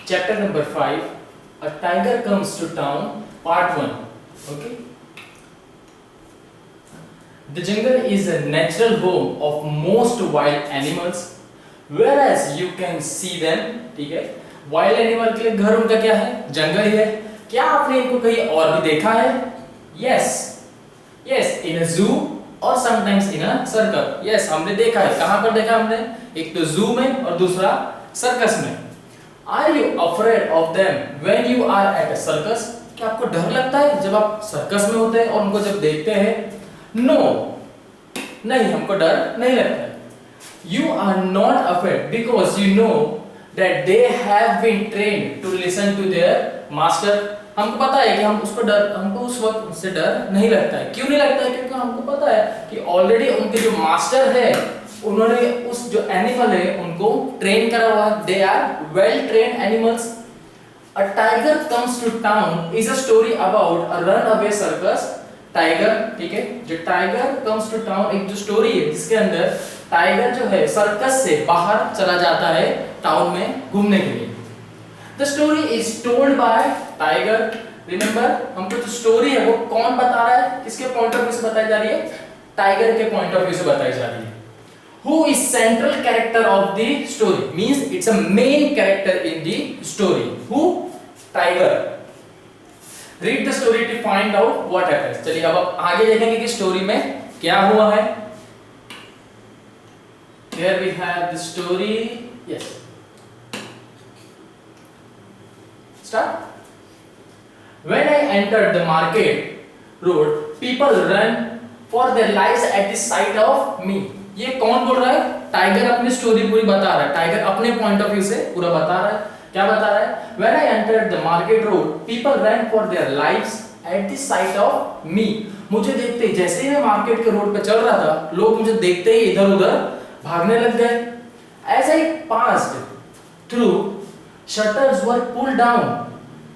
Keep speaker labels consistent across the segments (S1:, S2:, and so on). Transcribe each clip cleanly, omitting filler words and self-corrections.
S1: Chapter number 5, A Tiger Comes to Town, Part 1. Okay. The jungle is a natural home of most wild animals, whereas you can see them. ठीक है, wild animal के लिए घर उनका क्या है? जंगल ही है. क्या आपने इनको कहीं और भी देखा है? Yes, in a zoo और sometimes in a circus. Yes, हमने देखा है. कहाँ पर देखा हमने? एक तो zoo में और दूसरा सर्कस में. Are you afraid of them when you are at a circus? क्या आपको डर लगता है जब आप सर्कस में होते हैं और उनको जब देखते हैं? No, नहीं, हमको डर नहीं लगता है. You are not afraid because you know that they have been trained to listen to their master. हमको पता है कि हमको उस वक्त उससे डर नहीं लगता है. क्यों नहीं लगता है? क्योंकि हमको पता है कि ऑलरेडी उनके जो मास्टर है उन्होंने उस जो एनिमल है उनको ट्रेन करा हुआ है. They are well trained animals. A tiger comes to town is a story about a runaway circus tiger. ठीक है, जो टाइगर कम्स टू टाउन एक जो स्टोरी है जिसके अंदर टाइगर जो है सर्कस से बाहर चला जाता है टाउन में घूमने के लिए. The story is told by Tiger. Remember, हमको जो स्टोरी है वो कौन बता रहा है? किसके पॉइंट ऑफ व्यू से बताई जा रही है? टाइगर के पॉइंट ऑफ व्यू से बताई जा रही है. Who is central character of the story? Means it's a main character in the story. Who? Tiger. Read the story to find out what happens. चलिए अब आप आगे देखेंगे कि स्टोरी में क्या हुआ है. Here we have the story. Yes. Start. When I entered the market road, people ran for their lives at the sight of me. ये कौन बोल रहा है? टाइगर अपनी स्टोरी पूरी बता रहा है. टाइगर अपने पॉइंट ऑफ व्यू से पूरा बता रहा है. क्या बता रहा है? When I entered the market road, people ran for their lives at the sight of me. मुझे देखते ही, जैसे ही मैं मार्केट के रोड पे चल रहा था, लोग मुझे देखते ही इधर-उधर भागने लग गए. As I passed through, shutters were pulled down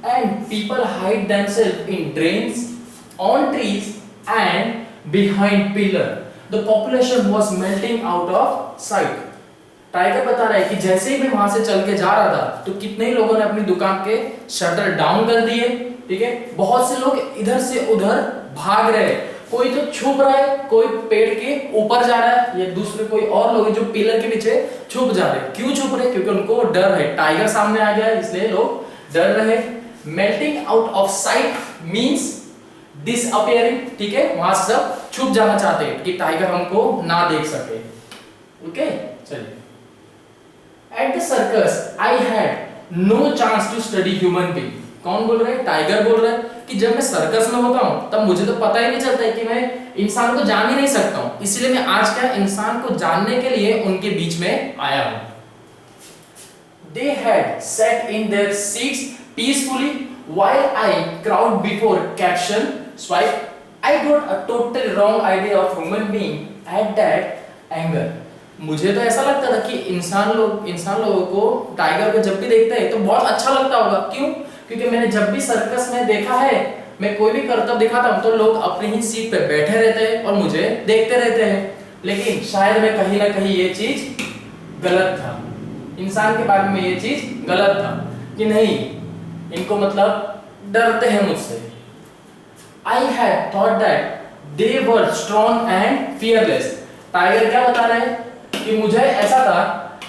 S1: and people hide themselves in drains, on trees and behind pillars. The population was melting out of sight. Tiger बता रहा है कि जैसे ही मैं वहां से चल के जा रहा था तो कितने ही लोगों ने अपनी दुकान के शटर डाउन कर दिए. ठीक है, बहुत से लोग इधर से उधर भाग रहे हैं. कोई तो छुप रहा है, कोई पेड़ के ऊपर जा रहा है, या दूसरे कोई और लोग जो पिलर के पीछे छुप जा रहे हैं. क्यों छुप रहे? क्योंकि उनको डर है. टाइगर सामने आ गया है इसलिए लोग डर रहे. Melting out of site means disappearing. ठीक है, वहां से सब छुप जाना चाहते हैं कि टाइगर हमको ना देख सके. ओके, चलिए. At the circus I had no chance to study human being. कौन बोल रहा है? टाइगर बोल रहा है कि जब मैं सर्कस में होता हूं तब मुझे तो पता ही नहीं चलता है कि मैं इंसान को जान ही नहीं सकता हूं. इसलिए मैं आज क्या इंसान को जानने के लिए उनके बीच में आया हूं. They had set in their seats peacefully while I crowd before caption swipe. I got a totally wrong idea of human being at that angle. मुझे तो ऐसा लगता था कि इंसान लोगों को टाइगर को जब भी देखते हैं तो बहुत अच्छा लगता होगा. क्यों? क्योंकि मैंने जब भी सर्कस में देखा है, मैं कोई भी करतब दिखाता हूँ तो लोग अपनी ही सीट पे बैठे रहते हैं और मुझे देखते रहते हैं. लेकिन शायद मैं कहीं ना कहीं ये चीज गलत था. इंसान के बारे में ये चीज गलत था कि नहीं, इनको मतलब डरते हैं मुझसे. I had thought that they were strong and fearless. Tiger क्या बता रहे हैं कि मुझे ऐसा था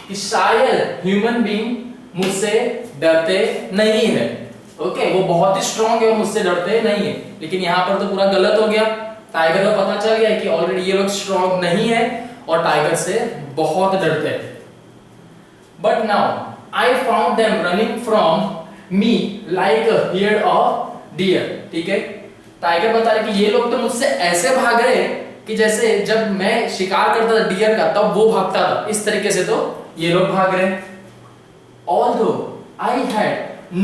S1: कि शायद ह्यूमन बीइंग मुझसे डरते नहीं है. ओके, वो बहुत ही स्ट्रांग है और मुझसे डरते नहीं है. लेकिन यहाँ पर तो पूरा गलत हो गया. टाइगर को पता चल गया कि ऑलरेडी ये लोग स्ट्रांग नहीं है और टाइगर से बहुत डरते हैं. But now I found them running from me like a herd of deer. ठीक है, टाइगर बता रहे कि ये लोग तो मुझसे ऐसे भाग रहे कि जैसे जब मैं शिकार करता था डियर का तब वो भागता था, इस तरीके से तो ये लोग भाग रहे. Although I had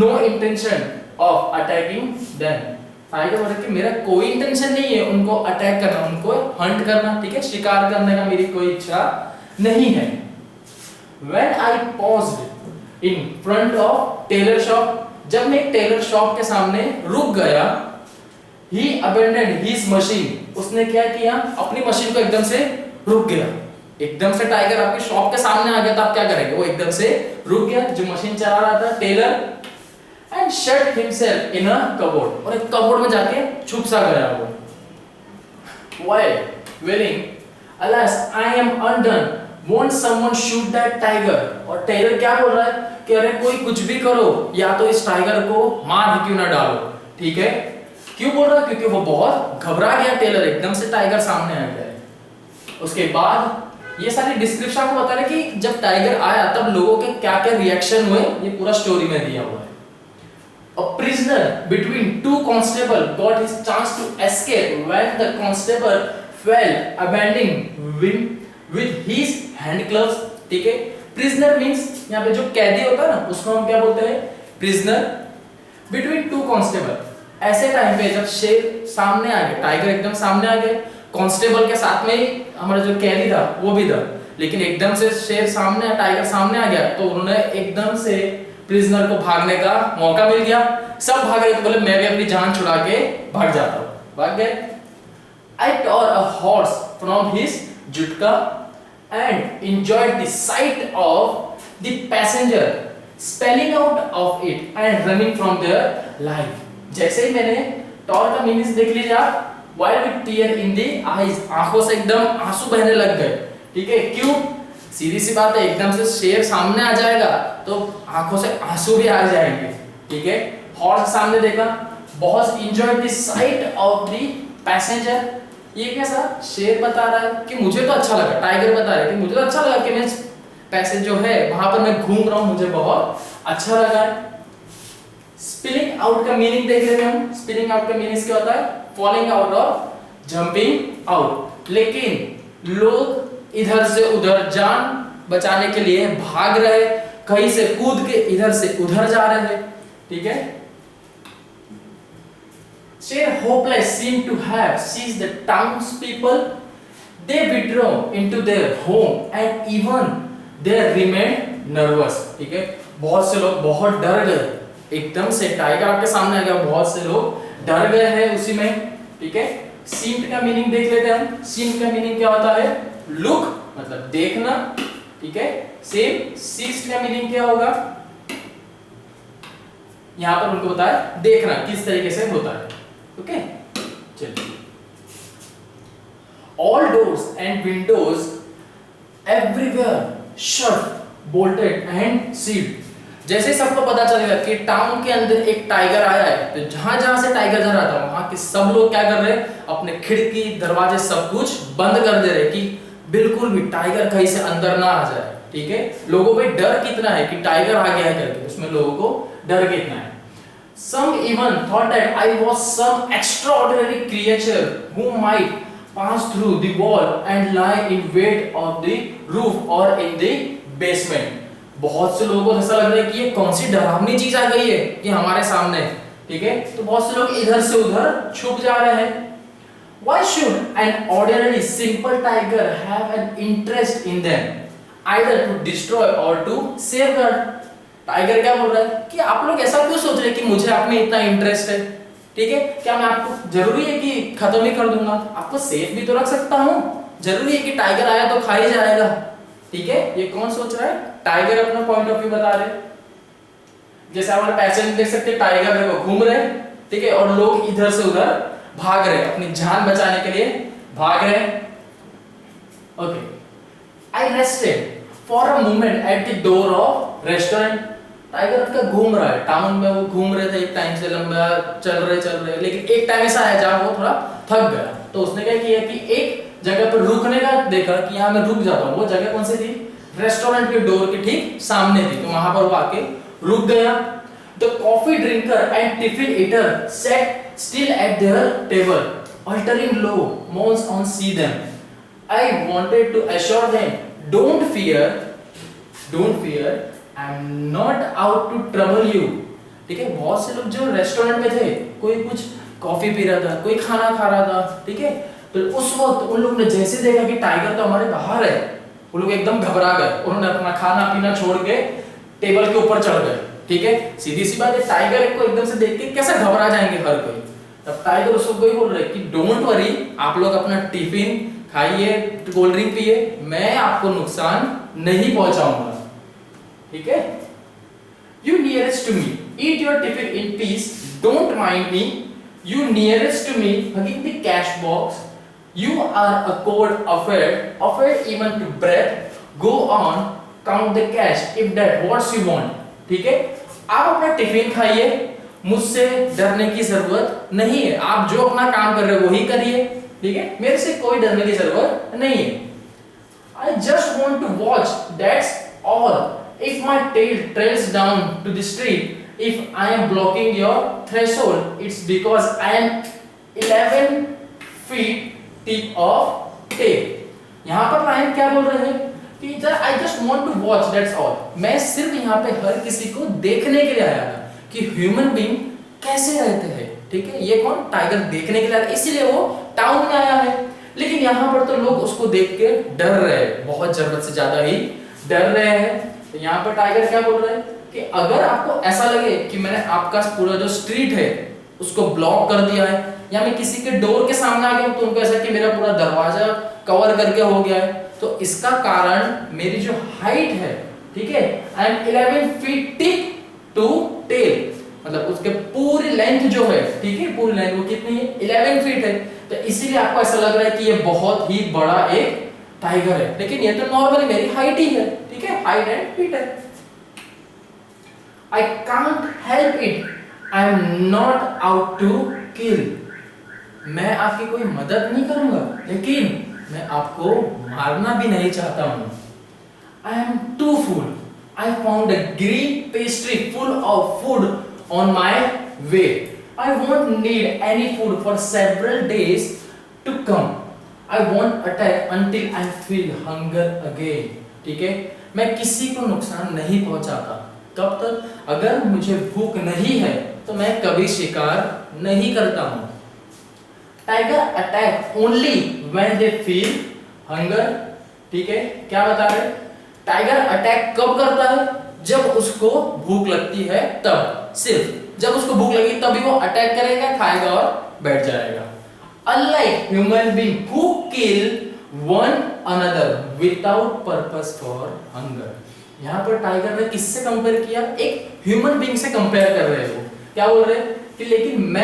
S1: no intention of attacking them. Tiger बोल रहा कि मेरा कोई इंटेंशन नहीं है उनको अटैक करना, उनको हंट करना. ठीक है, शिकार करने का मेरी कोई इच्छा नहीं है. When I paused in front of Taylor shop, जब मैं एक टेलर शॉप के सामने रुक गया, he abandoned his machine. उसने क्या किया? अपनी मशीन को एकदम से रुक गया. एकदम से टाइगर आपकी शॉप के सामने आ गया तो आप क्या करेंगे? वो एकदम से रुक गया, जो मशीन चला रहा था tailor, and shut himself in a cupboard, और एक कबोर्ड में जाके छुप सा गया वो। While wailing, alas I am undone, won't someone shoot that tiger. और टेलर क्या बोल रहा है कि अरे कोई कुछ भी करो, या तो इस टाइगर को मार क्यों ना डालो, ठीक है? क्यों बोल रहा है? क्योंकि वो बहुत घबरा गया टेलर, एकदम से टाइगर सामने आ गया है। उसके बाद ये सारी डिस्क्रिप्शन आपको बता रहे कि जब टाइगर आया तब लोगों के क्या क्या रिएक्शन हुए, ये पूरा स्टोरी में दिया हुआ है। A prisoner between two constable got his chance to escape when the constable fell abandoning with his hand gloves, ठीक है? prisoner means यहाँ पे जो कैदी होता है ना, उसको हम क्या बोलते हैं? prisoner between two constable, ऐसे टाइम पे जब शेर सामने आ गया, टाइगर एकदम सामने आ गया, कांस्टेबल के साथ में ही हमारा जो कैदी था वो भी था, लेकिन एकदम से शेर सामने, टाइगर सामने आ गया, तो उन्होंने एकदम से प्रिजनर को भागने का मौका मिल गया। सब भाग रहे, तो बोले मैं भी अपनी जान छुड़ा के भाग जाता हूँ, भाग गए। I tore a horse from his jutka and enjoyed the sight of the passenger spelling out of it and running from their life। जैसे ही मैंने टॉर का मीनिंग देख लीजिए आप, while with tear in the eyes, आंखों से एकदम आंसू बहने लग गए, ठीक है? क्यों? सीधी सी बात है, एकदम से शेर सामने आ जाएगा तो आंखों से आंसू भी आ जाएंगे, ठीक है? हॉर्स सामने देखा, बहुत enjoyed the site of the passenger, ये कैसा? शेर बता रहा है कि मुझे तो अच्छा लगा, टाइगर बता रहा है कि मुझे तो अच्छा लगा कि मैं पैसेंजर जो है वहां पर मैं घूम रहा हूं, मुझे बहुत अच्छा लगा है। स्पिलिंग आउट का मीनिंग देख रहे हैं हम। स्पिलिंग आउट का मीनिंग क्या होता है? फॉलिंग आउट और जंपिंग आउट। लेकिन लोग इधर से उधर जान बचाने के लिए भाग रहे, कहीं से कूद के इधर से उधर जा रहे हैं, ठीक है? Sheer hopeless seemed to have seized the townspeople. They withdrew into their home and even they remained nervous, ठीक है? बहुत से लोग बहुत डर गए, एकदम से टाइगर आपके सामने आ गया, बहुत से लोग डर गए हैं उसी में, ठीक है? सीम्ड का मीनिंग देख लेते हैं हम। सीम्ड का मीनिंग क्या होता है? लुक मतलब देखना, ठीक है? सेम सीज्ड का मीनिंग क्या होगा? यहां पर उनको बताया देखना किस तरीके से होता है, ओके? चलिए, all doors and windows everywhere shut, bolted and sealed। जैसे सबको पता चलेगा कि टाउन के अंदर एक टाइगर आया है, तो जहां जहां से टाइगर जा रहा था वहां के सब लोग क्या कर रहे हैं? अपने खिड़की दरवाजे सब कुछ बंद कर दे रहे कि बिल्कुल भी टाइगर कहीं से अंदर ना आ जाए, ठीक है? लोगों पे डर कितना है कि टाइगर आ गया है करके, उसमें लोगों को डर कितना है। Some even thought that I was some extraordinary creature who might pass through the wall and lie in wait of the roof or in the basement। बहुत से लोगों को ऐसा लग रहा है कि ये कौन सी डरावनी चीज आ गई है कि हमारे सामने, ठीक है? तो बहुत से लोग इधर से उधर छुप जा रहे हैं। Why should an ordinary simple tiger have an interest in them, either to destroy or to safeguard? Tiger क्या बोल रहा है कि आप लोग ऐसा क्यों सोच रहे हैं कि मुझे आप में इतना इंटरेस्ट है, ठीक है? क्या मैं आपको जरूरी है कि खत्म ही कर दूंगा? आपको सेफ भी तो रख सकता हूं, जरूरी है कि टाइगर आया तो खा ही जाएगा, ठीक है? ये कौन सोच रहा है? टाइगर अपना पॉइंट ऑफ व्यू बता रहे। जैसे हमारे पैसेंजर देख सकते हैं, टाइगर देखो घूम रहे, ठीक है? और लोग इधर से उधर भाग रहे, अपनी जान बचाने के लिए भाग रहे। Okay, I rested for a moment at the door of restaurant. Tiger का घूम रहा है, टाउन में वो घूम रहे थे एक टाइम से, लंबा चल रहे, लेकिन एक टाइम ऐसा आया जहां वो थोड़ा थक गया, तो उसने क्या किया कि एक जगह पर रुकने का देखा कि यहाँ मैं रुक जाता हूँ। वो जगह कौन सी थी? रेस्टोरेंट के डोर के ठीक सामने थी, तो वहां पर वो आके रुक गया। The coffee drinker and tiffin eater sat still at their table, uttering low moans on see them. I wanted to assure them, don't fear, I'm not out to trouble you। ठीक है? बहुत से लोग जो रेस्टोरेंट में थे, कोई कुछ कॉफी पी रहा था, कोई खाना खा रहा था, ठीक है? तो उस वक्त उन लोग ने जैसे देखा कि टाइगर तो हमारे बाहर है, वो लोग एकदम घबरा गए, उन्होंने अपना खाना पीना छोड़ के टेबल के ऊपर चढ़ गए, ठीक है? सीधी सी बात है, टाइगर को एकदम से देख के कैसे घबरा जाएंगे हर कोई। तब टाइगर उसको कोई बोल रहा है कि डोंट वरी, आप लोग अपना टिफिन खाइए, कोल्ड ड्रिंक पिए, मैं आपको नुकसान नहीं पहुंचाऊंगा, ठीक है। You nearest to me, eat your tiffin in peace, don't mind me. You nearest to me, hugging the cash box. You are a cold afraid even to breath. Go on, count the cash if that what you want. ठीक है, आप अपना tiffin खाइए, मुझसे डरने की जरूरत नहीं है, आप जो अपना काम कर रहे हो वही करिए, ठीक है, मेरे से कोई डरने की जरूरत नहीं है। I just want to watch, that's all. If my tail trails down to the street, if I am blocking your threshold, it's because I am 11 feet tip of tail. यहाँ पर लाइन क्या बोल रहे हैं कि I just want to watch, that's all. मैं सिर्फ यहाँ पे हर किसी को देखने के लिए आया था कि ह्यूमन बीइंग कैसे रहते हैं, ठीक है। ये कौन, टाइगर देखने के लिए आया, इसीलिए वो टाउन में आया है। लेकिन यहाँ पर तो लोग उसको देख के डर रहे हैं, बहुत जरूरत से ज्यादा ही डर रहे हैं। तो यहाँ पर टाइगर क्या बोल रहे हैं कि अगर आपको ऐसा लगे कि मैंने आपका पूरा जो स्ट्रीट है उसको ब्लॉक कर दिया है, या मैं किसी के डोर के सामने आ गया हूं तो उनको ऐसा कि मेरा पूरा दरवाजा कवर करके हो गया है, तो इसका कारण मेरी जो हाइट है, ठीक है, I am 11 feet tip to tail, मतलब उसके पूरी लेंथ जो है, ठीक है, पूरी लेंथ वो कितनी है, 11 फीट है। तो इसीलिए आपको ऐसा लग रहा है कि ये बहुत ही बड़ा एक टाइगर है, लेकिन ये तो नॉर्मली मेरी हाइट ही है, ठीक है, हाइट एंड फीट है। I can't help it, I am not out to kill. मैं आपकी कोई मदद नहीं करूंगा, लेकिन मैं आपको मारना भी नहीं चाहता हूं। I am too full. I found a green pastry full of food on my way. I won't need any food for several days to come. I won't attack until I feel hunger again. ठीक है, मैं किसी को नुकसान नहीं पहुंचाता तब तक, अगर मुझे भूख नहीं है तो मैं कभी शिकार नहीं करता हूं। Tiger attack only when they feel hunger, ठीक है, क्या बता रहे, टाइगर अटैक कब करता है, जब उसको भूख लगती है तब, सिर्फ जब उसको भूख लगी तभी वो अटैक करेगा, खाएगा और बैठ जाएगा। Unlike human being who kill one another without purpose for hunger. यहाँ पर टाइगर ने किससे कंपेयर किया, एक ह्यूमन बीइंग से कंपेयर कर रहे हो, क्या बोल रहे कि लेकिन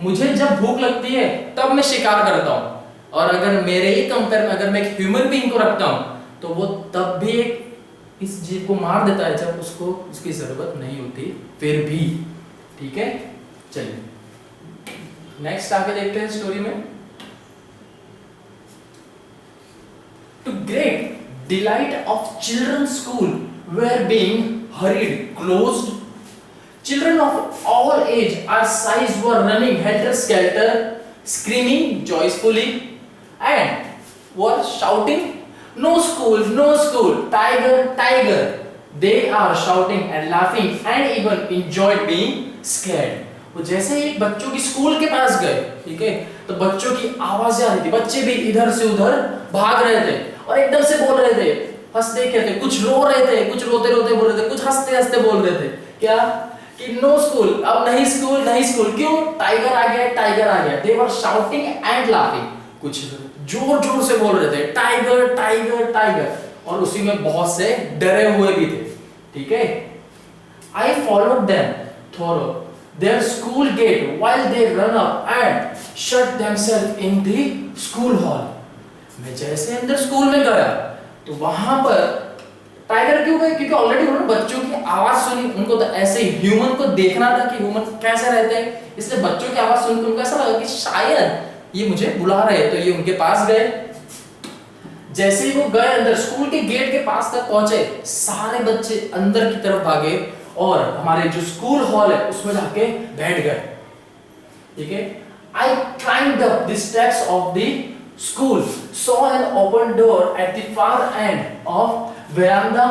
S1: मुझे जब भूख लगती है तब मैं शिकार करता हूँ, और अगर मेरे ही कंपेयर में अगर मैं एक ह्यूमन बीइंग को रखता हूँ तो वो तब भी इस जीव को मार देता है जब उसको उसकी जरूरत नहीं होती फिर भी, ठीक है। चलिए नेक्स्ट आगे देखते हैं स्टोरी में। To great delight of children school were being hurried closed. Children of all age or size were running helter skelter, screaming joyfully and were shouting, no school, no school, tiger, tiger. They are shouting and laughing and even enjoyed being scared. वो जैसे ही बच्चों की school के पास गए, ठीक है, तो बच्चों की आवाजें आ रही थी, बच्चे भी इधर से उधर भाग रहे थे और एकदम से बोल रहे थे, हंसते क्या थे, कुछ रो रहे थे, कुछ रोते रोते बोल रहे थे, कुछ हंसते हंसते बोल रहे थे, क्या कि नो स्कूल, अब नहीं स्कूल, नहीं स्कूल, क्यों, टाइगर आ गया, टाइगर आ गया। दे वर शाउटिंग एंड लाफिंग, कुछ जोर जोर से बोल रहे थे टाइगर टाइगर टाइगर, और उसी में बहुत से डरे हुए भी थे, ठीक है। I followed them through their school gate while they run up and shut themselves in the school hall. मैं जैसे अंदर स्कूल में गया तो वहां पर टाइगर क्यों गए, क्योंकि ऑलरेडी उन्होंने बच्चों की आवाज सुनी, उनको तो ऐसे ही ह्यूमन को देखना था कि ह्यूमन कैसे रहते हैं, इसलिए बच्चों की आवाज सुनकर उनको ऐसा लगा कि शायद ये मुझे बुला रहे हैं, तो ये उनके पास गए। जैसे ही वो गए अंदर, स्कूल के गेट के पास तक पहुंचे, सारे बच्चे अंदर की तरफ भागे और हमारे जो स्कूल हॉल है उसमें जाके बैठ गए, ठीक है। I climbed up the steps of the school, saw an open door at the far end of veranda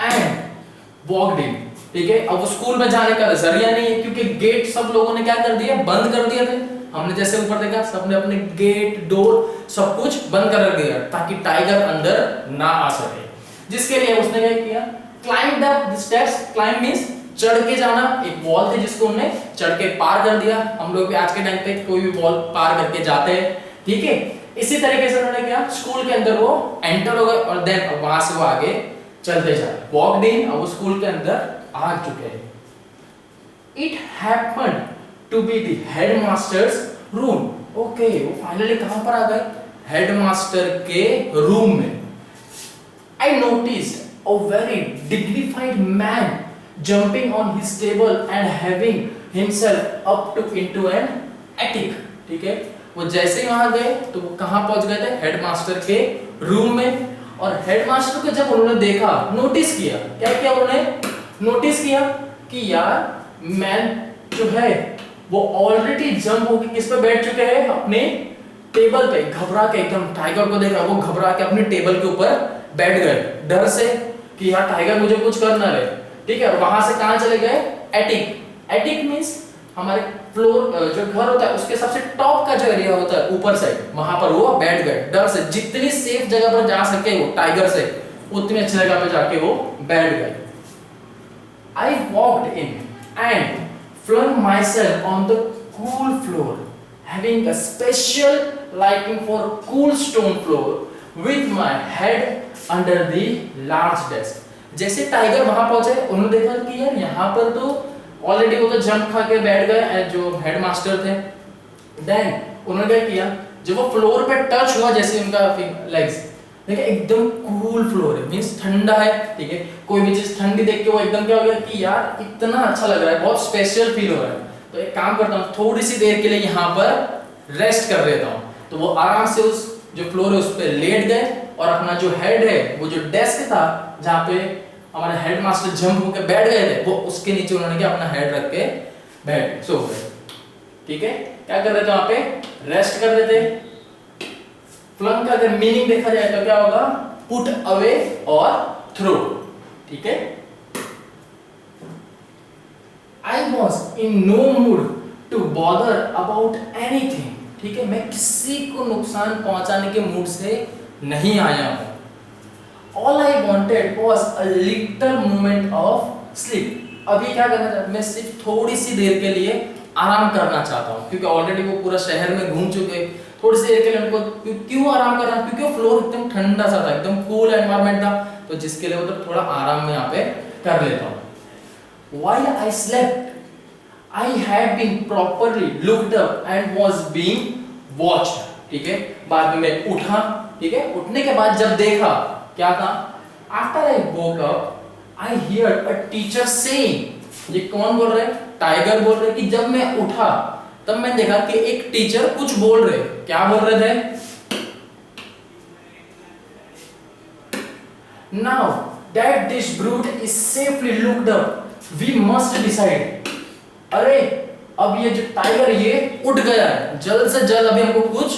S1: and walked in, ठीक है। अब वो स्कूल में जाने का जरिया नहीं है क्योंकि गेट सब लोगों ने क्या कर दिया, बंद कर दिए थे। हमने जैसे ऊपर देखा सबने अपने गेट डोर सब कुछ बंद कर दिया ताकि टाइगर अंदर ना आ सके, जिसके लिए उसने क्या किया, climbed up the steps, climb means चढ़ के जाना, एक वॉल थी जिसको हमने चढ़ के पार कर दिया। हम लोग भी आज के टाइम पे कोई भी वॉल पार करके जाते हैं, ठीक है। इसी तरीके से उन्होंने क्या स्कूल के अंदर वो एंटर हो गए और देन वहां से वो आगे चलते जा रहे, वॉकड इन, अब वो स्कूल के अंदर आ चुके हैं। It happened to be the headmaster's room. Okay, वो फाइनली कहां पर आ गए? हेडमास्टर के रूम में। I noticed a very dignified man jumping on his table and having himself up to into an attic। ठीक है, वो जैसे ही वहां गए तो वो कहां पहुंच गए थे? हेडमास्टर के रूम में। और हेडमास्टर को जब उन्होंने देखा, नोटिस किया, क्या किया उन्होंने? नोटिस किया कि यार मैन जो है वो ऑलरेडी जंप होकर किस पे बैठ चुके हैं? अपने टेबल पे। घबरा के एकदम टाइगर को देखा, वो घबरा के अपने टेबल के ऊपर बैठ गए डर से कि यार टाइगर मुझे कुछ कर ना ले। ठीक है, और वहां से कहां चले गए? एटिक। एटिक मींस हमारे फ्लोर जो घर होता है उसके सबसे टॉप का जो एरिया होता है ऊपर साइड, वहां पर वो बैठ गए डर से। जितनी सेफ जगह पर जा सके वो टाइगर से, उतनी अच्छी जगह पे जाके वो बैठ गए। I walked in and flung myself on the cool floor, having a special liking for cool stone floor with my head under the large desk। जैसे टाइगर वहां पहुंचे, उन्होंने देखा कि यार यहाँ पर तो ऑलरेडी वो तो जंप खा के बैठ गए जो हेडमास्टर थे। देन उन्होंने क्या किया, जब वो फ्लोर पे टच हुआ, जैसे उनका लेग्स देखिए एकदम कूल फ्लोर है, मींस ठंडा है। ठीक है, कोई भी चीज ठंडी देख के वो एकदम क्या हो गया कि यार इतना अच्छा लग रहा है, बहुत स्पेशल फील हो रहा है। तो एक काम करता हूँ, थोड़ी सी देर के लिए यहाँ पर रेस्ट कर लेता हूँ। तो वो आराम से उस जो फ्लोर है उस पर लेट गए और अपना जो हेड है, वो जो डेस्क था जहाँ पे हमारे हेडमास्टर जंप होकर बैठ गए थे, वो उसके नीचे उन्होंने क्या अपना हेड रख के बैठ सो गए। ठीक है, क्या कर रहे थे? वहां पे रेस्ट कर रहे थे। फ्लंग का अगर मीनिंग देखा जाए तो क्या होगा? पुट अवे और थ्रो। ठीक है, I was in no mood to bother about anything. ठीक है, मैं किसी को नुकसान पहुंचाने के मूड से नहीं आया हूं। All I wanted was a little moment of sleep। अभी क्या करना चाहता हूं? मैं सिर्फ थोड़ी सी देर के लिए आराम करना चाहता हूं, क्योंकि ऑलरेडी वो पूरा शहर में घूम चुके। थोड़ी सी देर के लिए उनको क्यों आराम करना? क्योंकि वो फ्लोर एकदम ठंडा सा था, एकदम कूल एनवायरनमेंट था, तो जिसके लिए वो तो थोड़ा आराम में यहाँ पे कर लेता हूँ। While I slept, I had been properly looked up and was being watched। ठीक है, बाद में मैं उठा। ठीक है, उठने के बाद जब देखा क्या था? After I woke up, I heard a teacher saying। ये कौन बोल रहे? टाइगर बोल रहे कि जब मैं उठा तब मैंने देखा कि एक टीचर कुछ बोल रहे। क्या बोल रहे थे? Now that this brute is safely looked up, we must decide। अरे अब ये जो टाइगर ये उठ गया है, जल्द से जल्द अभी हमको कुछ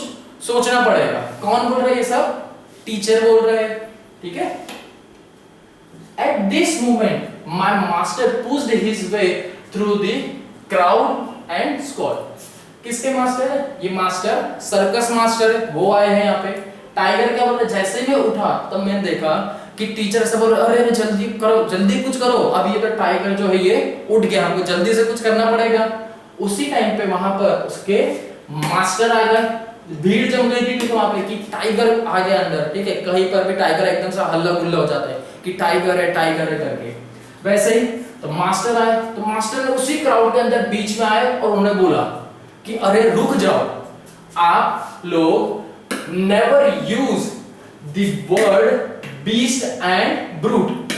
S1: सोचना पड़ेगा। कौन बोल रहा है ये सब? टीचर बोल रहे हैं। ठीक है, at this moment my master pushed his way through the crowd and squad। किसके मास्टर है? ये मास्टर सर्कस मास्टर है, वो आए हैं यहाँ पे। टाइगर क्या बोल रहे? जैसे ही मैं उठा तब मैंने देखा कि टीचर से बोल रहे अरे जल्दी करो, जल्दी कुछ करो, अब ये तो टाइगर जो है ये उठ गया, हमको जल्दी से कुछ करना पड़ेगा। उसी टाइम पे वहां पर उसके मास्टर आ गए। भीड़ जम गई थी तो वहां पे कि टाइगर आ गया अंदर। ठीक है, कहीं पर भी टाइगर एकदम से हल्ला गुल्ला हो जाता है कि टाइगर है करके। वैसे ही तो मास्टर आए, तो मास्टर ने उसी क्राउड के अंदर बीच में आए और उन्होंने बोला कि अरे रुक जाओ, आप लोग never use the word beast and brute.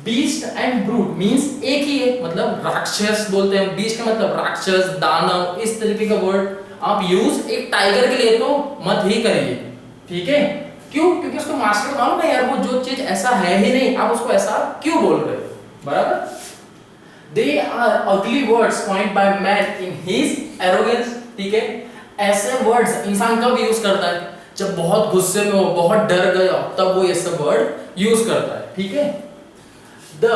S1: Beast and brute means एक ही है, मतलब राक्षस बोलते हैं। बीस्ट का मतलब राक्षस, दानव, इस तरीके का वर्ड आप यूज एक टाइगर के लिए तो मत ही करिए। ठीक है, क्यों? क्योंकि उसको मास्टर मालूम है यार वो जो चीज ऐसा है ही नहीं, आप उसको ऐसा क्यों बोल रहे हो? बराबर। They are ugly words coined by man in his arrogance। ठीक है, ऐसे वर्ड्स इंसान कब यूज करता है? जब बहुत गुस्से में हो, बहुत डर गया, तब वो ये सब वर्ड यूज करता है। ठीक है, the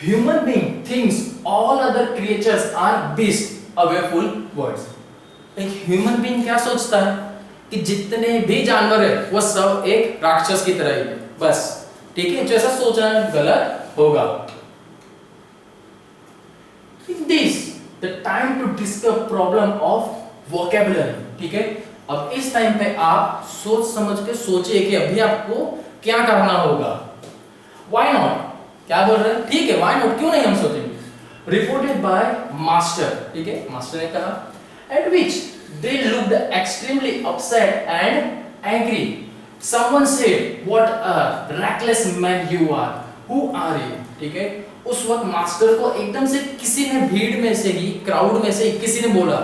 S1: human being thinks all other creatures are beasts, awful words। एक ह्यूमन बीइंग क्या सोचता है कि जितने भी जानवर है वो सब एक राक्षस की तरह ही है, बस। ठीक है, जो ऐसा सोचना गलत होगा। This the time to discuss problem of vocabulary। ठीक है, अब इस टाइम पे आप सोच समझ के सोचिए कि अभी आपको क्या करना होगा। व्हाई नॉट, क्या बोल रहे हैं, ठीक है व्हाई नॉट, क्यों नहीं हम सोचेंगे। रिपोर्टेड बाय मास्टर, ठीक है मास्टर ने कहा at which they looked extremely upset and angry. Someone said what a reckless man you are, who are you, ठीक है। उस वक्त मास्टर को एकदम से किसी ने भीड़ में से ही, क्राउड में से ही किसी ने बोला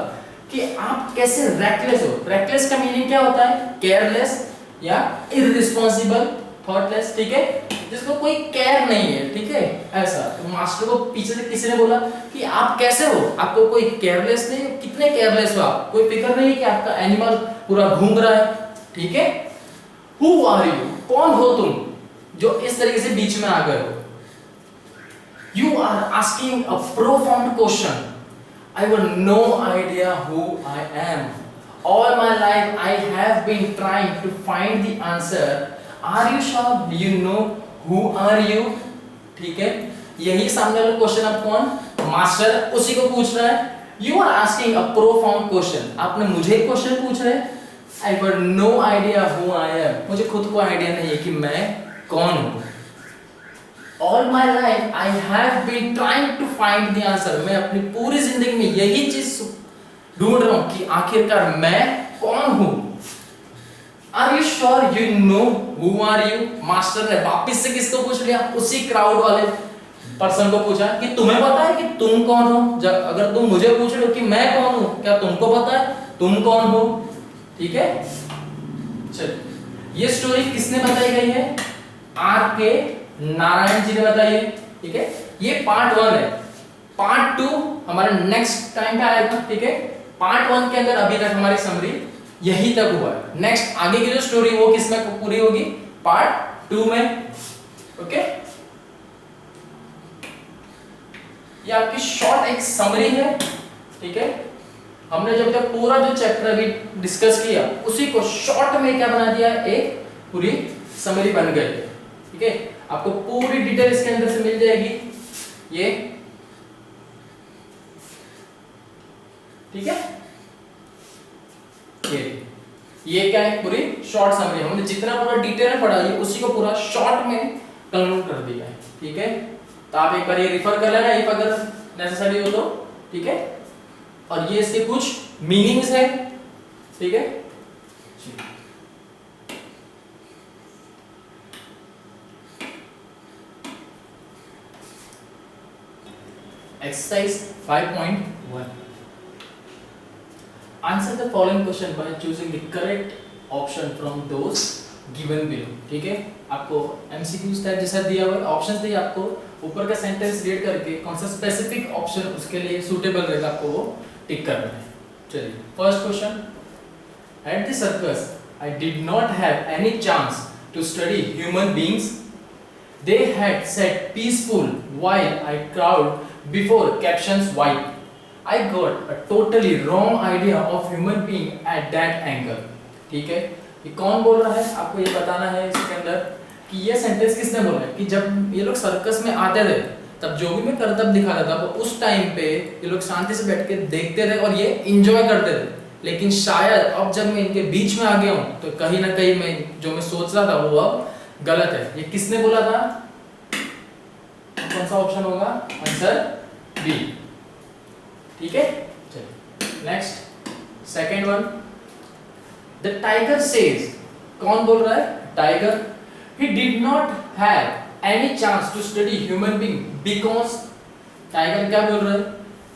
S1: कि आप कैसे रेकलेस हो। रेकलेस का मीनिंग क्या होता है, केयरलेस या इररिस्पांसिबल, थॉटलेस, ठीक है, जिसको कोई केयर नहीं है, ठीक है ऐसा। तो मास्टर को पीछे से किसी ने बोला कि आप कैसे हो, आपको कोई केयरलेस नहीं, कितने केयरलेस हो आप, कोई फिक्र नहीं कि आपका एनिमल पूरा घूम रहा है, ठीक है। हु आर यू, कौन हो तुम जो इस तरीके से बीच में आ गए हो। You are asking a profound question, I have no idea who I am. All my life I have been trying to find the answer. Are you sure you know who are you? ठीक है, यही सामने वाला question आप कौन, master उसी को पूछ रहा है। You are asking a profound question. आपने मुझे क्वेश्चन पूछ रहे हैं। I have no idea who I am. मुझे खुद को आइडिया नहीं है कि मैं कौन हूँ। All my life I have been trying to find the answer. मैं अपनी पूरी जिंदगी में यही चीज ढूंढ रहा हूं कि आखिरकार मैं कौन हूं। Are you sure you know who are you? Master ने वापस से किसको पूछ लिया, उसी क्राउड वाले पर्सन को पूछा कि तुम्हें पता है कि तुम कौन हो। जब अगर तुम मुझे पूछ रहे हो कि मैं कौन हूं, क्या तुमको पता है तुम कौन हो, ठीक है। चलिए, ये स्टोरी किसने बताई गई है, आर के नारायण जी ने बताइए, ठीक है। ये पार्ट 1 है, पार्ट 2 हमारे नेक्स्ट टाइम पे आएगा, ठीक है। पार्ट 1 के अंदर अभी तक हमारी समरी यही तक हुआ है। नेक्स्ट आगे की जो स्टोरी वो किसमें पूरी होगी, पार्ट 2 में, ओके। ये आपकी शॉर्ट एक समरी है, ठीक है। हमने जब तक पूरा जो चैप्टर अभी डिस्कस किया उसी को शॉर्ट में क्या बना दिया, एक पूरी समरी बन गई, ठीक है। आपको पूरी डिटेल इसके अंदर से मिल जाएगी, ये ठीक है। ये क्या है, पूरी शॉर्ट समरी। हमने जितना पूरा डिटेल में पढ़ा ये उसी को पूरा शॉर्ट में कंक्लूड कर दिया है, ठीक है। तो आप एक बार ये रिफर कर लेना इफ अगर नेसेसरी हो तो, ठीक है। और ये इसके कुछ मीनिंग्स है, ठीक है। Exercise 5.1. Answer the following question by choosing the correct option from those given below. ठीक है, आपको MCQ टाइप जैसा दिया हुआ है, ऑप्शंस दिए आपको, ऊपर का सेंटेंस रीड करके कौन सा स्पेसिफिक ऑप्शन उसके लिए सूटेबल रहेगा आपको वो टिक करना है। चलिए, first question, at the circus I did not have any chance to study human beings. They had sat peaceful while I crowd before captions white. I got a totally wrong idea of human being at that angle. ठीक है, ये कौन बोल रहा है आपको ये बताना है इसके अंदर कि ये सेंटेंस किसने बोला है। कि जब ये लोग सर्कस में आते थे तब जो भी मैं करतब दिखाता था वो उस टाइम पे ये लोग शांति से बैठ के देखते थे और ये एंजॉय करते थे। लेकिन शायद अब जब मैं इनके बीच में आ गया हूँ तो कहीं ना कहीं मैं जो मैं सोच रहा था वो अब गलत है। ये किसने बोला था, कौन सा ऑप्शन होगा, आंसर बी, ठीक है। चलिए next, second one, the tiger says, कौन बोल रहा है, tiger. He did not have any chance to study human being because, tiger क्या बोल रहा है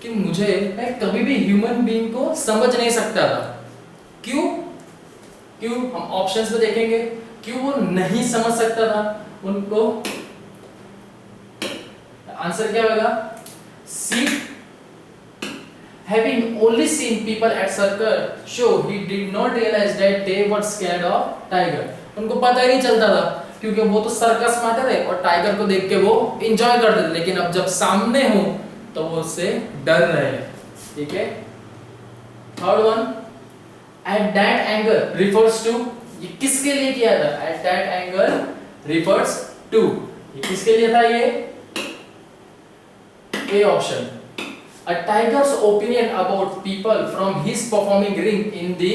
S1: कि मैं कभी भी ह्यूमन बीइंग को समझ नहीं सकता था। क्यों, हम ऑप्शंस में देखेंगे क्यों वो नहीं समझ सकता था उनको। आंसर क्या होगा, सी, having only seen people at circus show he did not realize that they were scared of tiger। उनको पता ही नहीं चलता था क्योंकि वो तो सर्कस में आते थे और टाइगर को देख के वो एंजॉय करते थे, लेकिन अब जब सामने हो तो वो उससे डर रहे हैं, ठीक है। Third one, at that angle refers to, ये किसके लिए किया था, at that angle refers to, ये किसके लिए था, ये A option, a tiger's opinion about people from his performing ring in the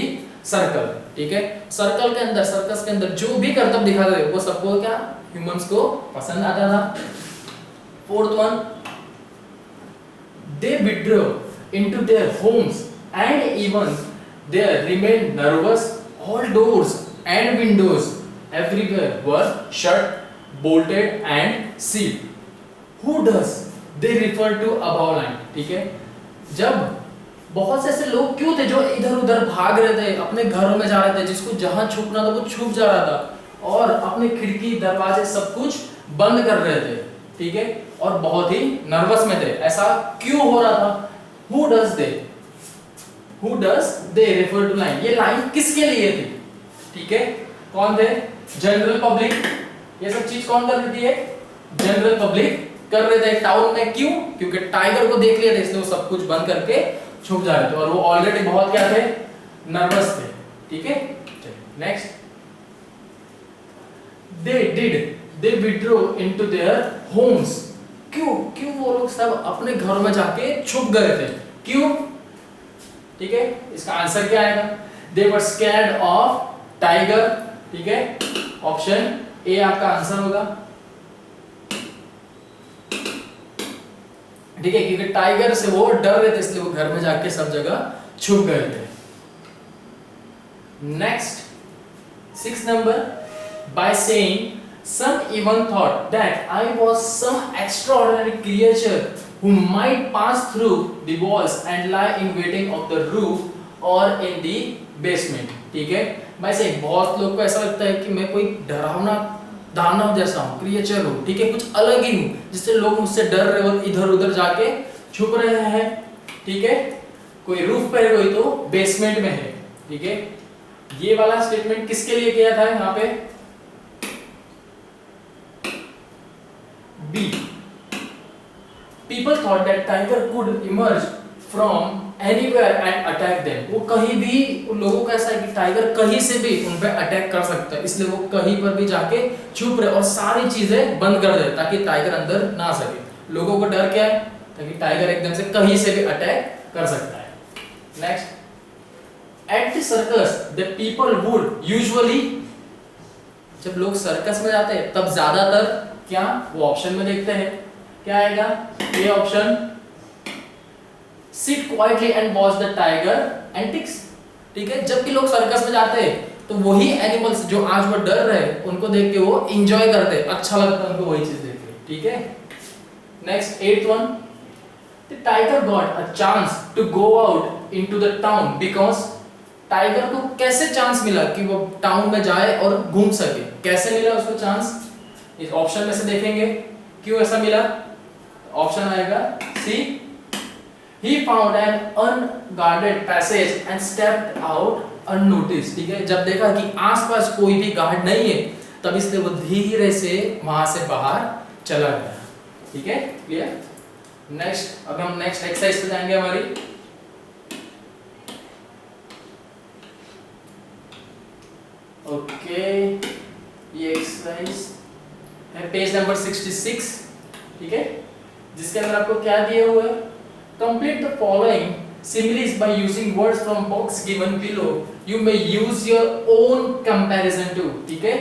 S1: circle, ठीक है। सर्कल के अंदर, सर्कस के अंदर जो भी करतब दिखाते थे वो सबको क्या, ह्यूमंस को पसंद आता था। Fourth one, they withdraw into their homes and even there remain nervous, all doors and windows everywhere were shut, bolted and sealed. Who does they refer to above line, ठीक है। जब बहुत से ऐसे लोग क्यों थे जो इधर उधर भाग रहे थे, अपने घरों में जा रहे थे, जिसको जहां छुपना था वो छुप जा रहा था और अपने खिड़की दरवाजे सब कुछ बंद कर रहे थे, ठीक है, और बहुत ही नर्वस में थे। ऐसा क्यों हो रहा था? Who does they refer to line, ये लाइन किसके लिए थी, ठीक है, कौन थे? General public. ये सब चीज कौन कर रही थी? जनरल पब्लिक कर रहे थे टाउन में। क्यों? क्योंकि टाइगर को देख लिया था, इसलिए वो सब कुछ बंद करके छुप जा रहे थे और वो ऑलरेडी बहुत क्या थे, नर्वस थे, ठीक है। Next, they withdraw into their Holmes. क्यों वो लोग सब अपने घरों में जाके छुप गए थे? क्यों? ठीक है, इसका आंसर क्या आएगा? दे वर स्कैर्ड ऑफ टाइगर, ठीक है। ऑप्शन ए आपका आंसर होगा, ठीक है, क्योंकि टाइगर से वो डर रहे थे, इसलिए वो घर में जाके सब जगह छुप गए थे। Next, 6 number, by saying some even thought that I was some extraordinary creature who might pass through the walls and lie in waiting of the roof or in the basement, ठीक है। मैं से बहुत लोग को ऐसा लगता है कि मैं कोई डरावना दानव जैसा हूँ, क्रिएचर हूँ, ठीक है, कुछ अलग ही हूँ, जिससे लोग मुझसे डर रहे हो, इधर उधर जाके छुप रहे हैं, ठीक है। कोई रूफ पे है, कोई तो बेसमेंट में है, ठीक है। ये वाला स्टेटमेंट किसके लिए किया था यहाँ पे? B. People thought that tiger could emerge from anywhere and attack them. वो कहीं भी, उन लोगों का ऐसा है कि टाइगर कहीं से भी उन पे अटैक कर सकता है, इसलिए वो कहीं पर भी जाके छुप रहे और सारी चीजें बंद कर दे ताकि टाइगर अंदर ना आ सके। लोगों को डर क्या है? ताकि टाइगर एकदम से कहीं से भी अटैक कर सकता है। Next, at the circus the people would usually, जब लोग सर्कस में जाते हैं तब ज्यादातर क्या, वो ऑप्शन में देखते हैं, क्या आएगा? ये option, sit quietly and watch the tiger antics, ठीक है। जबकि लोग सर्कस में जाते हैं तो वही एनिमल्स जो आज वो डर रहे हैं उनको देख के वो एंजॉय करते हैं, अच्छा लगता है उनको वही चीज देख के, ठीक है। Next, 8th one, the tiger got a chance to go out into the town because, tiger को कैसे चांस मिला कि वो टाउन में जाए और घूम सके? कैसे मिला उसको चांस? इस ऑप्शन में से देखेंगे क्यों ऐसा मिला। ऑप्शन आएगा सी, he found an unguarded passage and stepped out unnoticed, ठीक है। जब देखा कि आसपास कोई भी गार्ड नहीं है तब इसलिए वो धीरे से वहां से बाहर चला गया, ठीक है, क्लियर। नेक्स्ट, अब हम नेक्स्ट एक्सरसाइज पे जाएंगे हमारी। ओके, ये एक्सरसाइज है पेज नंबर 66, ठीक है, जिसके अंदर आपको क्या दिया हुआ है? Complete the following similes by using words from box given below. You may use your own comparison too, ठीक है।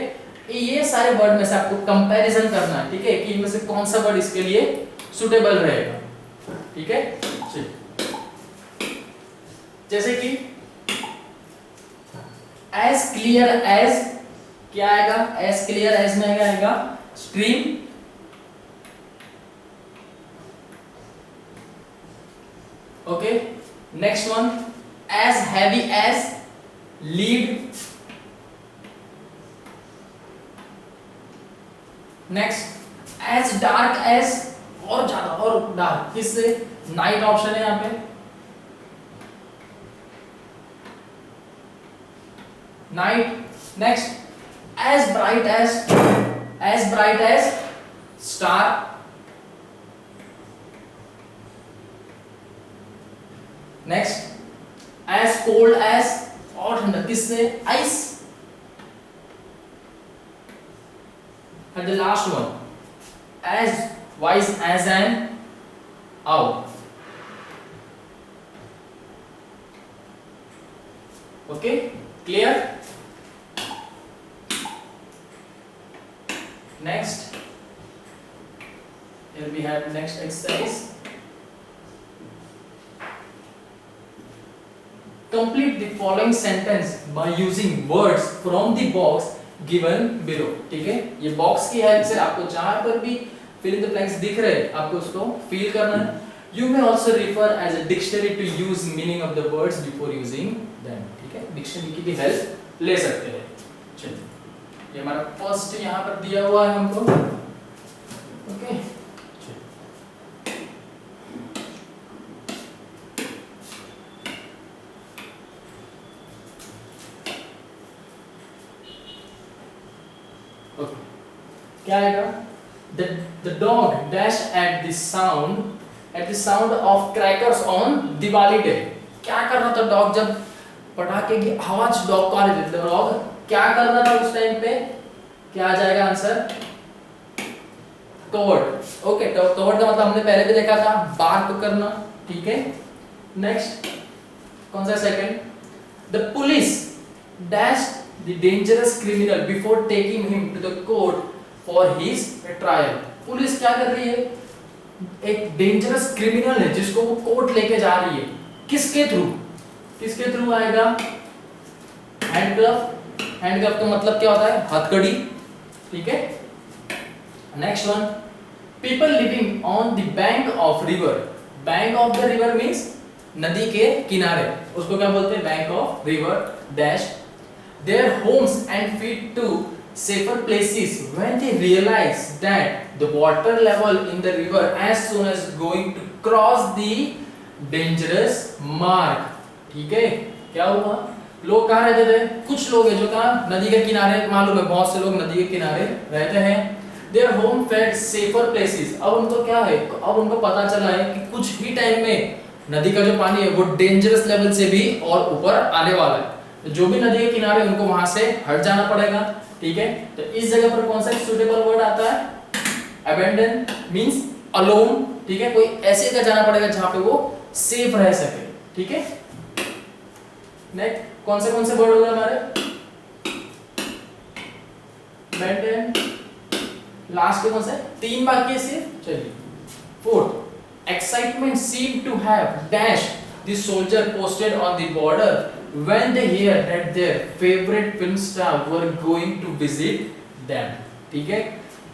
S1: ये सारे वर्ड में से आपको कंपैरिजन करना है, ठीक है, कि इनमें से कौन सा वर्ड इसके लिए सुटेबल रहेगा, ठीक है। जैसे कि as clear as, क्या आएगा? as clear as में आएगा stream, okay. Next one, as heavy as lead। Next, as dark as, और ज्यादा और डार्क, किससे? नाइट ऑप्शन है यहाँ पे। Night. Next, as bright as star। Next, as cold as, और ठंडा, किससे? Ice. And the last one, as wise as an owl, okay. Clear? Next, here we have next exercise. Complete the following sentence by using words from the box given below. ठीक है, ये box की help से आपको जहां पर भी fill in the blanks दिख रहे हैं आपको उसको fill करना है. You may also refer as a dictionary to use meaning of the words before using them. ठीक है, डिक्शनरी की भी हेल्प ले सकते हैं. चलिए, ये हमारा फर्स्ट यहाँ पर दिया हुआ है हमको. ओके, क्या आएगा? The dog dashed at the sound of crackers on Diwali day. क्या कर रहा था डॉग जब पटाखे की आवाज डॉग को आ रही थी? डॉग क्या कर रहा था उस टाइम पे? क्या आ जाएगा आंसर? टॉवर्ड. ओके, टॉवर्ड का मतलब हमने पहले भी देखा था, बार्क करना. ठीक है, नेक्स्ट कौन सा second? The police dashed the dangerous criminal before taking him to the court for his trial. Police क्या कर रही है? एक डेंजरस क्रिमिनल है जिसको वो कोर्ट लेके जा रही है. किसके थ्रू? किसके थ्रू आएगा? हैंडकफ. हैंडकफ का मतलब क्या होता है? हथकड़ी. ठीक है, next one. People living on the bank of river. Bank of the river means नदी के किनारे, उसको क्या बोलते हैं? Bank of river dash their homes and feet to safer places when they realize that the water level in the river as soon as going to cross the dangerous mark. ठीक है, क्या हुआ? लोग कहाँ रहते थे? कुछ लोग हैं जो कहाँ नदी के किनारे, मालूम है बहुत से लोग नदी के किनारे रहते हैं. Their home felt safer places. अब उनको क्या है? अब उनको पता चला है कि कुछ ही टाइम में नदी का जो पानी है वो डेंजरस लेवल से भी और ऊपर आने वाला है. जो भी नदी के किनारे उनको वहां से हट जाना पड़ेगा. ठीक है, तो इस जगह पर कौन सा सुटेबल वर्ड आता है? Abandon means alone. ठीक है, कोई ऐसे जगह जाना पड़ेगा जहां पे वो सेफ रह सके. ठीक है, नेक्स्ट कौन से वर्ड हो गए हमारे? अबैंडन. लास्ट के कौन से? 3 बाकी है सिर्फ. चलिए, fourth. Excitement seemed to have dashed the soldier posted on the border when they heard that their favorite film star were going to visit them. ठीक है,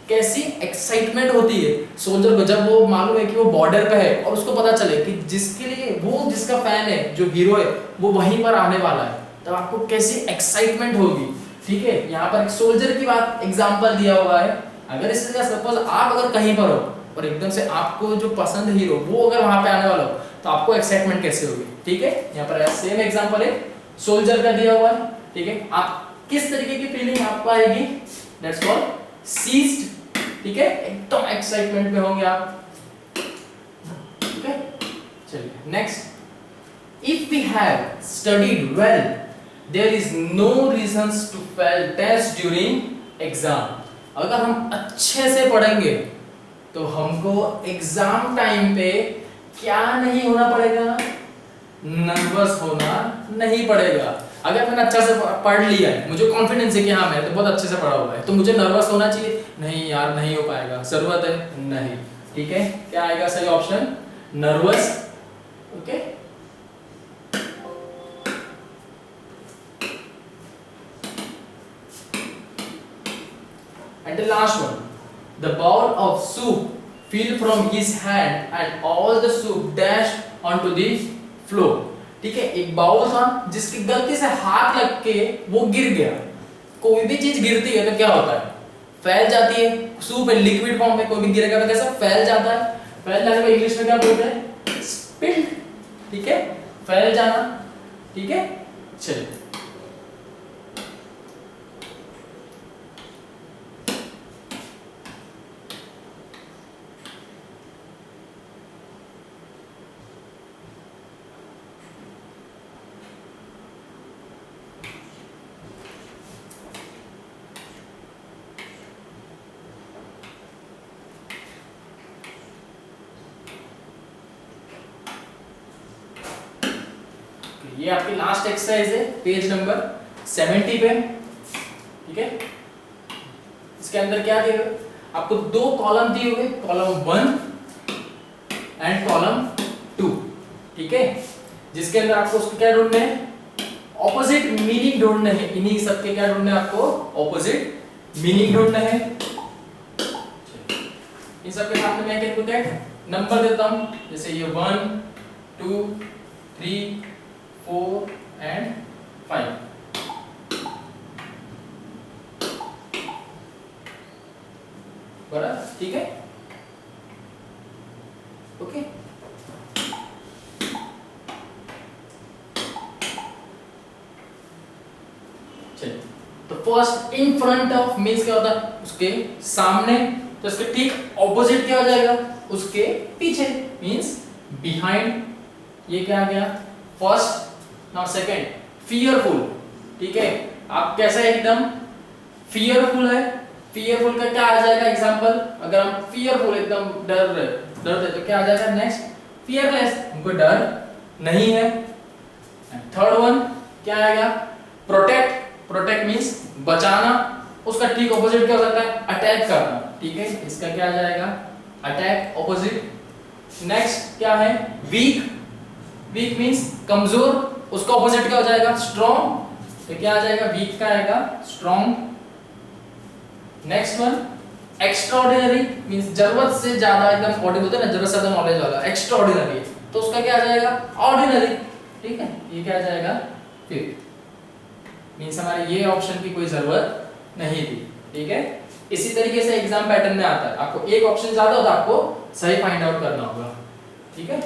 S1: कैसी एक्साइटमेंट होती है सोल्जर को जब वो मालूम है कि वो बॉर्डर पे है और उसको पता चले कि जिसके लिए वो जिसका फैन है, जो हीरो है, वो वहीं पर आने वाला है, तब आपको कैसी एक्साइटमेंट होगी. ठीक है, यहाँ पर एक सोल्जर की बात एग्जांपल दिया हुआ है. अगर इस जगह सपोज आप अगर कहीं पर हो और एकदम से आपको जो पसंद हीरो वो अगर वहां पे आने वाला हो तो आपको एक्साइटमेंट कैसे होगी. ठीक है, यहाँ पर सेम एग्जांपल है, सोल्जर का दिया हुआ है. ठीक है, आप किस तरीके की फीलिंग आपको आएगी? That's called seized. ठीक है, एकदम एक्साइटमेंट में होंगे आप. ठीक है, चलिए next. If we have studied well there is no reasons to fail test during exam. अगर हम अच्छे से पढ़ेंगे तो हमको एग्जाम टाइम पे क्या नहीं होना पड़ेगा? नर्वस होना नहीं पड़ेगा. अगर मैंने अच्छा से पढ़ लिया है, मुझे कॉन्फिडेंस है कि हाँ मैं तो बहुत अच्छे से पढ़ा हुआ है, तो मुझे नर्वस होना चाहिए? नहीं यार, नहीं हो पाएगा. जरूरत है? नहीं. ठीक है, क्या आएगा सही option? Nervous. Okay, and the last one. The bowl of soup fell from his hand and all the soup dashed onto the floor. ठीक है, एक बाउल था जिसकी गलती से हाथ लग के वो गिर गया. कोई भी चीज गिरती है तो क्या होता है? फैल जाती है. सूप है लिक्विड फॉर्म में, कोई भी गिरेगा तो कैसा फैल जाता है? फैल जाने को इंग्लिश में क्या बोलते हैं? स्पिल्ड. ठीक है, फैल जाना. ठीक है, चलिए ये आपकी लास्ट एक्सरसाइज है, पेज नंबर 70 पे, ठीक है। इसके अंदर क्या दिए हुए आपको, दो कॉलम दिए हुए, कॉलम 1 एंड कॉलम 2, ठीक है, जिसके अंदर आपको उसको क्या ढूंढना है, ऑपोजिट मीनिंग ढूंढना है। इन्हीं सबके क्या ढूंढना है आपको, ऑपोजिट मीनिंग ढूंढना है। इन सबके सामने मैं क्या पुट नंबर देता हूं, जैसे ये 1 2 3 4 एंड 5, बराबर, ठीक है, ओके। चलिए, तो first in front of means क्या होता है, उसके सामने, तो इसके ठीक ऑपोजिट क्या हो जाएगा, उसके पीछे मींस बिहाइंड। ये क्या आ गया, फर्स्ट। नाउ सेकंड, फियरफुल, ठीक है। आप कैसा एकदम फियरफुल है, फियरफुल का क्या आ जाएगा एग्जांपल, अगर हम फियरफुल एकदम डरते तो क्या आ जाएगा नेक्स्ट, फियरलेस, हमको डर नहीं है। थर्ड वन क्या आएगा, प्रोटेक्ट, प्रोटेक्ट मींस बचाना, उसका ठीक ऑपोजिट क्या हो सकता है, अटैक करना, ठीक है, इसका क्या आ जाएगा, अटैक, ऑपोजिट। नेक्स्ट क्या है, वीक, वीक मींस कमजोर, उसका ऑपोजिट क्या हो जाएगा, स्ट्रॉन्ग, तो क्या आ जाएगा, वीक का आएगा strong. Next one extraordinary means जरूरत से ज्यादा, एकदम ऑर्डिनरी होता है ना, जरूरत से ज्यादा नॉलेज वाला, एक्स्ट्राऑर्डिनरी, तो उसका क्या आ जाएगा, ऑर्डिनरी, ठीक है, ये क्या आ जाएगा, फिफ्थ मींस हमारे ये ऑप्शन की कोई जरूरत नहीं थी, ठीक है। इसी तरीके से एग्जाम पैटर्न में आता है, आपको एक ऑप्शन ज्यादा होता है, आपको सही फाइंड आउट करना होगा, ठीक है।